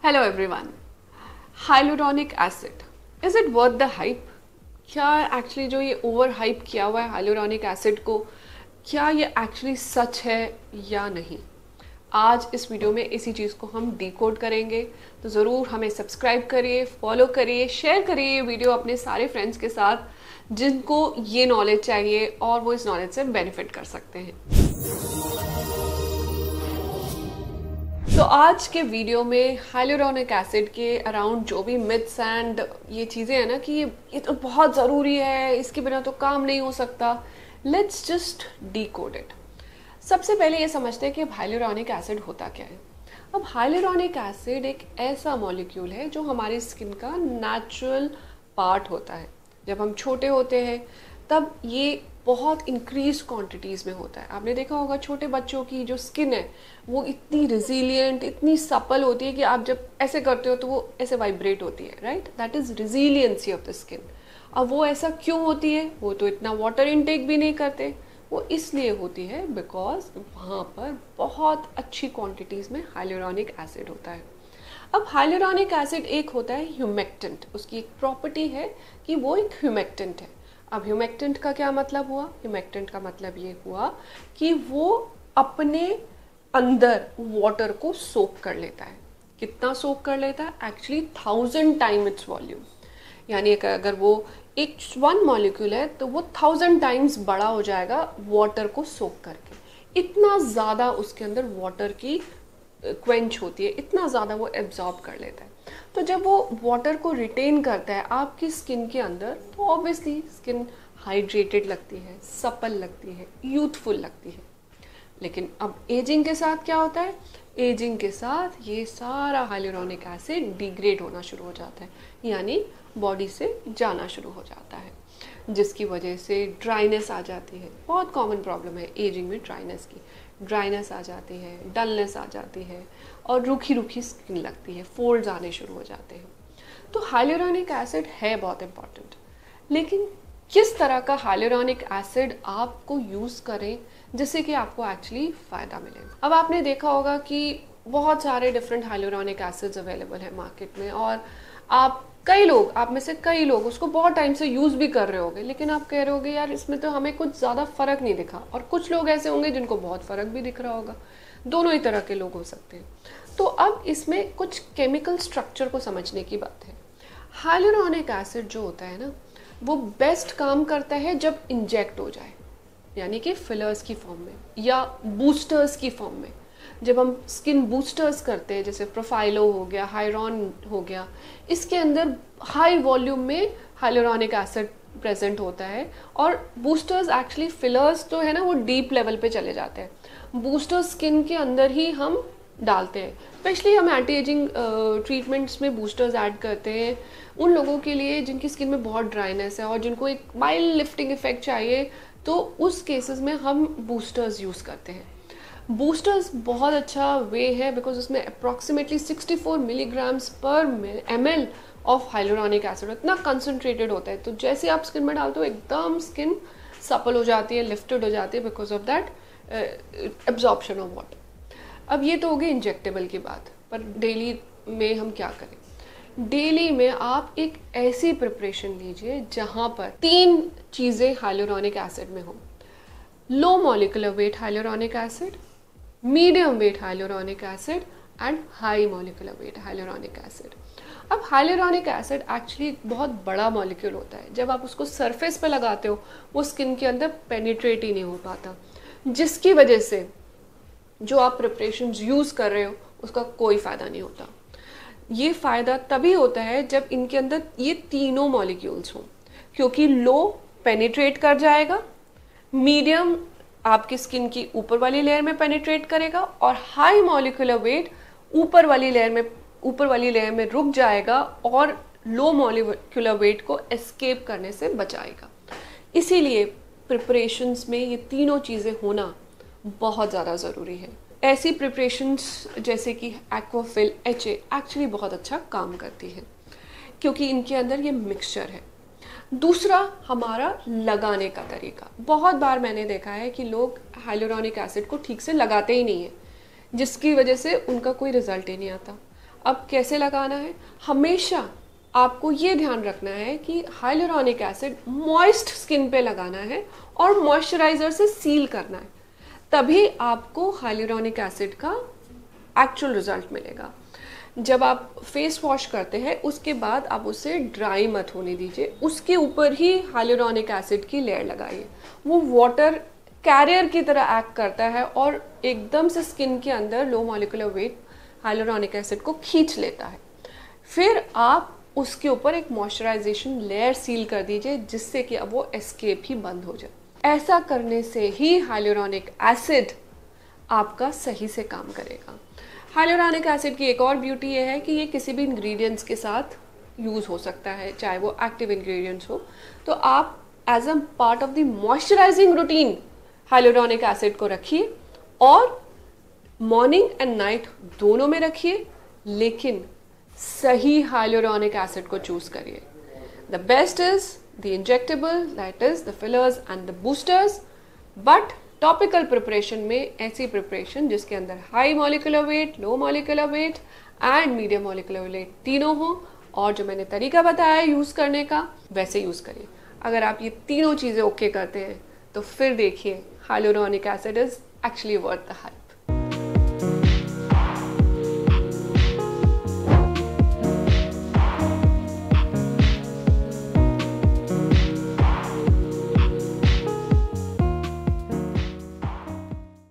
Hello everyone. Hyaluronic acid, is it worth the hype? क्या actually जो ये over hype किया हुआ है हाइलुरोनिक एसिड को, क्या ये एक्चुअली सच है या नहीं? आज इस वीडियो में इसी चीज़ को हम डिकोड करेंगे। तो ज़रूर हमें सब्सक्राइब करिए, फॉलो करिए, शेयर करिए ये वीडियो अपने सारे फ्रेंड्स के साथ जिनको ये नॉलेज चाहिए और वो इस नॉलेज से बेनिफिट कर सकते हैं। तो आज के वीडियो में हाइलुरोनिक एसिड के अराउंड जो भी मिथ्स एंड ये चीज़ें हैं ना कि ये तो बहुत ज़रूरी है, इसके बिना तो काम नहीं हो सकता, लेट्स जस्ट डिकोड इट। सबसे पहले ये समझते हैं कि हाइलुरोनिक एसिड होता क्या है। अब हाइलुरोनिक एसिड एक ऐसा मॉलिक्यूल है जो हमारी स्किन का नेचुरल पार्ट होता है। जब हम छोटे होते हैं तब ये बहुत इंक्रीज क्वांटिटीज़ में होता है। आपने देखा होगा छोटे बच्चों की जो स्किन है वो इतनी रिजिलियंट, इतनी सपल होती है कि आप जब ऐसे करते हो तो वो ऐसे वाइब्रेट होती है, right? That is resiliency of the skin. अब वो ऐसा क्यों होती है? वो तो इतना वाटर इनटेक भी नहीं करते। वो इसलिए होती है बिकॉज वहाँ पर बहुत अच्छी क्वांटिटीज़ में हाइलुरोनिक एसिड होता है। अब हाइलुरोनिक एसिड एक होता है ह्यूमेक्टेंट, उसकी एक प्रॉपर्टी है कि वो एक ह्यूमेक्टेंट है। अब ह्यूमेक्टेंट का क्या मतलब हुआ? ह्यूमेक्टेंट का मतलब ये हुआ कि वो अपने अंदर वाटर को सोक कर लेता है। कितना सोक कर लेता है? Actually 1000 time its volume. यानी अगर वो एक वन मॉलिक्यूल है तो वो 1000 टाइम्स बड़ा हो जाएगा वाटर को सोक करके। इतना ज़्यादा उसके अंदर वाटर की क्वेंच होती है, इतना ज़्यादा वो एब्जॉर्ब कर लेता है। तो जब वो वाटर को रिटेन करता है आपकी स्किन के अंदर तो ऑब्वियसली स्किन हाइड्रेटेड लगती है, सपल लगती है, यूथफुल लगती है। लेकिन अब एजिंग के साथ क्या होता है? एजिंग के साथ ये सारा हाइलुरोनिक एसिड डिग्रेड होना शुरू हो जाता है, यानी बॉडी से जाना शुरू हो जाता है, जिसकी वजह से ड्राइनेस आ जाती है। बहुत कॉमन प्रॉब्लम है एजिंग में ड्राइनेस की। ड्राइनेस आ जाती है, डलनेस आ जाती है और रूखी रूखी स्किन लगती है, फोल्ड्स आने शुरू हो जाते हैं। तो हाइलुरोनिक एसिड है बहुत इम्पॉर्टेंट, लेकिन किस तरह का हाइलुरोनिक एसिड आपको यूज़ करें जिससे कि आपको एक्चुअली फ़ायदा मिले। अब आपने देखा होगा कि बहुत सारे डिफरेंट हाइलुरोनिक एसिड्स अवेलेबल है मार्केट में और आप में से कई लोग उसको बहुत टाइम से यूज़ भी कर रहे होंगे, लेकिन आप कह रहे होगे यार इसमें तो हमें कुछ ज़्यादा फ़र्क नहीं दिखा। और कुछ लोग ऐसे होंगे जिनको बहुत फ़र्क भी दिख रहा होगा। दोनों ही तरह के लोग हो सकते हैं। तो अब इसमें कुछ केमिकल स्ट्रक्चर को समझने की बात है। हाइलुरोनिक एसिड जो होता है ना, वो बेस्ट काम करता है जब इंजेक्ट हो जाए, यानी कि फिलर्स की फॉर्म में या बूस्टर्स की फॉर्म में। जब हम स्किन बूस्टर्स करते हैं, जैसे प्रोफाइलो हो गया, हायरॉन हो गया, इसके अंदर हाई वॉल्यूम में हाइलुरोनिक एसिड प्रेजेंट होता है। और बूस्टर्स एक्चुअली, फिलर्स तो है ना वो डीप लेवल पे चले जाते हैं, बूस्टर्स स्किन के अंदर ही हम डालते हैं। स्पेशली हम एंटी एजिंग ट्रीटमेंट्स में बूस्टर्स ऐड करते हैं उन लोगों के लिए जिनकी स्किन में बहुत ड्राइनेस है और जिनको एक माइल्ड लिफ्टिंग इफेक्ट चाहिए, तो उस केसेस में हम बूस्टर्स यूज़ करते हैं। बूस्टर्स बहुत अच्छा वे है बिकॉज उसमें अप्रॉक्सीमेटली 64 मिलीग्राम्स पर ml ऑफ हाइलुरोनिक एसिड इतना कंसनट्रेटेड होता है। तो जैसे आप स्किन में डालते हो एकदम स्किन सपल हो जाती है, लिफ्टेड हो जाती है because of that absorption of water. अब ये तो हो गई इंजेक्टेबल की बात, पर डेली में हम क्या करें? डेली में आप एक ऐसी प्रिपरेशन लीजिए जहाँ पर 3 चीज़ें हाइलुरोनिक एसिड में हो। Low molecular weight hyaluronic acid, medium wait hyaluronic acid and high molecular weight hyaluronic acid. अब हाइलुरोनिक एसिड एक्चुअली बहुत बड़ा मॉलिक्यूल होता है। जब आप उसको सरफेस पे लगाते हो वो स्किन के अंदर पेनिट्रेट ही नहीं हो पाता, जिसकी वजह से जो आप प्रिपरेशंस यूज़ कर रहे हो उसका कोई फ़ायदा नहीं होता। ये फ़ायदा तभी होता है जब इनके अंदर ये तीनों मॉलिक्यूल्स हों, क्योंकि लो पेनिट्रेट कर जाएगा, मीडियम आपकी स्किन की ऊपर वाली लेयर में पेनिट्रेट करेगा और हाई मॉलिक्यूलर वेट ऊपर वाली लेयर में रुक जाएगा और लो मॉलिक्यूलर वेट को एस्केप करने से बचाएगा। इसीलिए प्रिपरेशंस में ये तीनों चीज़ें होना बहुत ज़्यादा ज़रूरी है। ऐसी प्रिपरेशंस जैसे कि एक्वाफिल HA एक्चुअली बहुत अच्छा काम करती है क्योंकि इनके अंदर ये मिक्सचर है। दूसरा, हमारा लगाने का तरीका। बहुत बार मैंने देखा है कि लोग हाइलुरोनिक एसिड को ठीक से लगाते ही नहीं है, जिसकी वजह से उनका कोई रिजल्ट ही नहीं आता। अब कैसे लगाना है? हमेशा आपको ये ध्यान रखना है कि हाइलुरोनिक एसिड मॉइस्ट स्किन पे लगाना है और मॉइस्चराइजर से सील करना है, तभी आपको हाइलुरोनिक एसिड का एक्चुअल रिजल्ट मिलेगा। जब आप फेस वॉश करते हैं उसके बाद आप उसे ड्राई मत होने दीजिए, उसके ऊपर ही हाइलुरोनिक एसिड की लेयर लगाइए। वो वाटर कैरियर की तरह एक्ट करता है और एकदम से स्किन के अंदर low molecular weight hyaluronic acid को खींच लेता है। फिर आप उसके ऊपर एक मॉइस्चराइजेशन लेयर सील कर दीजिए, जिससे कि अब वो एस्केप ही बंद हो जाए। ऐसा करने से ही हाइलुरोनिक एसिड आपका सही से काम करेगा। हाइलुरोनिक एसिड की एक और ब्यूटी ये है कि ये किसी भी इंग्रेडिएंट्स के साथ यूज़ हो सकता है, चाहे वो एक्टिव इंग्रेडिएंट्स हो। तो आप as a part of the moisturising routine hyaluronic acid को रखिए और मॉर्निंग एंड नाइट दोनों में रखिए, लेकिन सही हाइलुरोनिक एसिड को चूज करिए। The best is the injectable, that is the fillers and the boosters, but topical preparation में ऐसी प्रिपरेशन जिसके अंदर high molecular weight, low molecular weight and medium molecular weight तीनों हो, और जो मैंने तरीका बताया यूज करने का वैसे यूज करिए। अगर आप ये तीनों चीजें ओके करते हैं तो फिर देखिए hyaluronic acid is actually worth the hype.